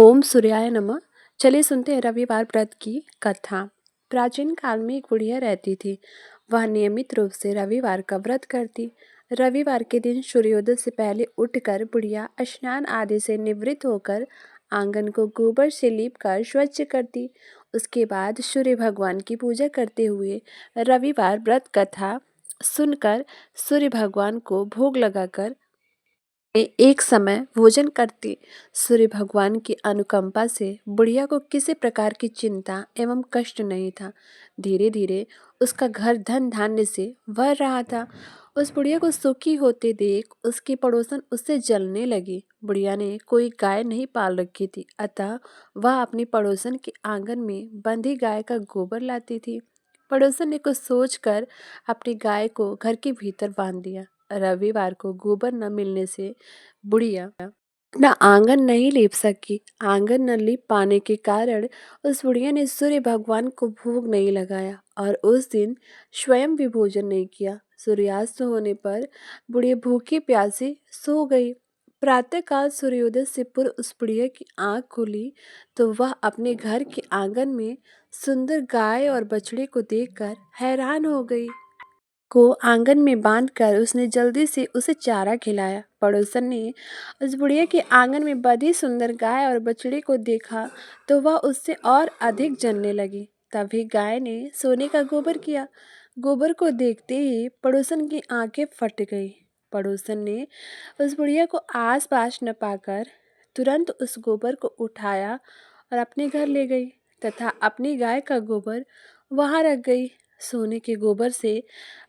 ओम सूर्याय नमः। चलिए सुनते हैं रविवार व्रत की कथा। प्राचीन काल में एक बुढ़िया रहती थी। वह नियमित रूप से रविवार का व्रत करती। रविवार के दिन सूर्योदय से पहले उठकर बुढ़िया स्नान आदि से निवृत्त होकर आंगन को गोबर से लीपकर स्वच्छ करती। उसके बाद सूर्य भगवान की पूजा करते हुए रविवार व्रत कथा सुनकर सूर्य भगवान को भोग लगाकर एक समय भोजन करती। सूर्य भगवान की अनुकंपा से बुढ़िया को किसी प्रकार की चिंता एवं कष्ट नहीं था। धीरे धीरे उसका घर धन धान्य से भर रहा था। उस बुढ़िया को सुखी होते देख उसकी पड़ोसन उससे जलने लगी। बुढ़िया ने कोई गाय नहीं पाल रखी थी, अतः वह अपनी पड़ोसन के आंगन में बंधी गाय का गोबर लाती थी। पड़ोसन ने कुछ सोचकर अपनी गाय को घर के भीतर बांध दिया। रविवार को गोबर न मिलने से बुढ़िया न आंगन नहीं लीप सकी। आंगन न लीप पाने के कारण उस बुढ़िया ने सूर्य भगवान को भोग नहीं लगाया और उस दिन स्वयं भी भोजन नहीं किया। सूर्यास्त होने पर बुढ़िया भूखी प्यासी सो गई। प्रातःकाल सूर्योदय से पूर्व उस बुढ़िया की आंख खुली तो वह अपने घर के आंगन में सुंदर गाय और बछड़े को देखकर हैरान हो गई। को आंगन में बांधकर उसने जल्दी से उसे चारा खिलाया। पड़ोसन ने उस बुढ़िया के आंगन में बंधी सुंदर गाय और बछड़े को देखा तो वह उससे और अधिक जलने लगी। तभी गाय ने सोने का गोबर किया। गोबर को देखते ही पड़ोसन की आंखें फट गई। पड़ोसन ने उस बुढ़िया को आस पास न पाकर तुरंत उस गोबर को उठाया और अपने घर ले गई तथा अपनी गाय का गोबर वहां रख गई। सोने के गोबर से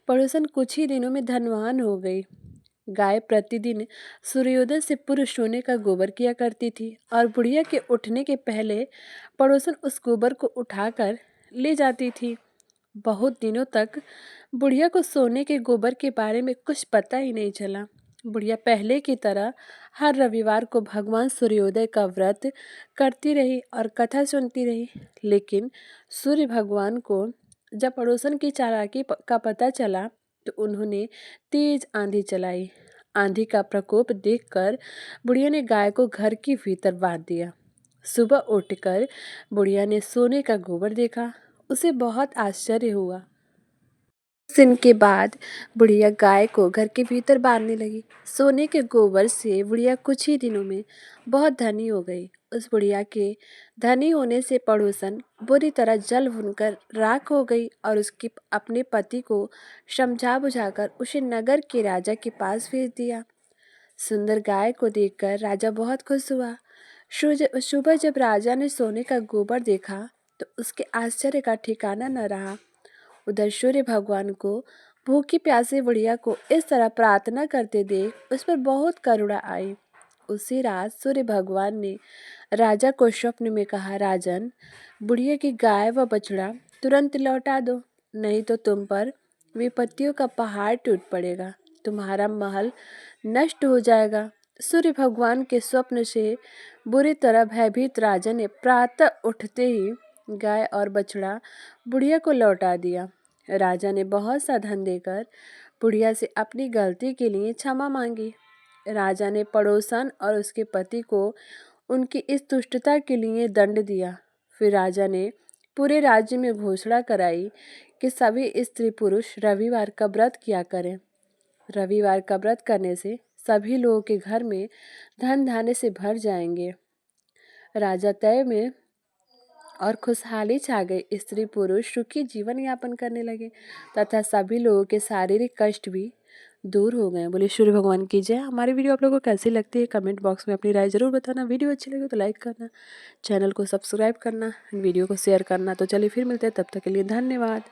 पड़ोसन कुछ ही दिनों में धनवान हो गई। गाय प्रतिदिन सूर्योदय से पूर्व सोने का गोबर किया करती थी और बुढ़िया के उठने के पहले पड़ोसन उस गोबर को उठाकर ले जाती थी। बहुत दिनों तक बुढ़िया को सोने के गोबर के बारे में कुछ पता ही नहीं चला। बुढ़िया पहले की तरह हर रविवार को भगवान सूर्योदय का व्रत करती रही और कथा सुनती रही। लेकिन सूर्य भगवान को जब पड़ोसन की चालाकी का पता चला तो उन्होंने तेज आंधी चलाई। आंधी का प्रकोप देखकर बुढ़िया ने गाय को घर के भीतर बांध दिया। सुबह उठकर बुढ़िया ने सोने का गोबर देखा। उसे बहुत आश्चर्य हुआ। कुछ दिन के बाद बुढ़िया गाय को घर के भीतर बांधने लगी। सोने के गोबर से बुढ़िया कुछ ही दिनों में बहुत धनी हो गई। उस बुढ़िया के धनी होने से पड़ोसन बुरी तरह जल भुनकर राख हो गई और उसके अपने पति को समझा बुझाकर उसे नगर के राजा के पास भेज दिया। सुंदर गाय को देखकर राजा बहुत खुश हुआ। सुबह जब राजा ने सोने का गोबर देखा तो उसके आश्चर्य का ठिकाना न रहा। उधर सूर्य भगवान को भूखी प्यासी बुढ़िया को इस तरह प्रार्थना करते देख उस पर बहुत करुणा आई। उसी रात सूर्य भगवान ने राजा को स्वप्न में कहा, राजन, बुढ़िया की गाय व बछड़ा तुरंत लौटा दो, नहीं तो तुम पर विपत्तियों का पहाड़ टूट पड़ेगा, तुम्हारा महल नष्ट हो जाएगा। सूर्य भगवान के स्वप्न से बुरी तरह भयभीत राजा ने प्रातः उठते ही गाय और बछड़ा बुढ़िया को लौटा दिया। राजा ने बहुत सा धन देकर बुढ़िया से अपनी गलती के लिए क्षमा मांगी। राजा ने पड़ोसन और उसके पति को उनकी इस दुष्टता के लिए दंड दिया। फिर राजा ने पूरे राज्य में घोषणा कराई कि सभी स्त्री पुरुष रविवार का व्रत किया करें। रविवार का व्रत करने से सभी लोगों के घर में धन धान्य से भर जाएंगे। राजा तय में और खुशहाली छा गई। स्त्री पुरुष सुखी जीवन यापन करने लगे तथा सभी लोगों के शारीरिक कष्ट भी दूर हो गए। बोले सूर्य भगवान की जय। हमारी वीडियो आप लोगों को कैसी लगती है कमेंट बॉक्स में अपनी राय जरूर बताना। वीडियो अच्छी लगे तो लाइक करना, चैनल को सब्सक्राइब करना, वीडियो को शेयर करना। तो चलिए फिर मिलते हैं, तब तक के लिए धन्यवाद।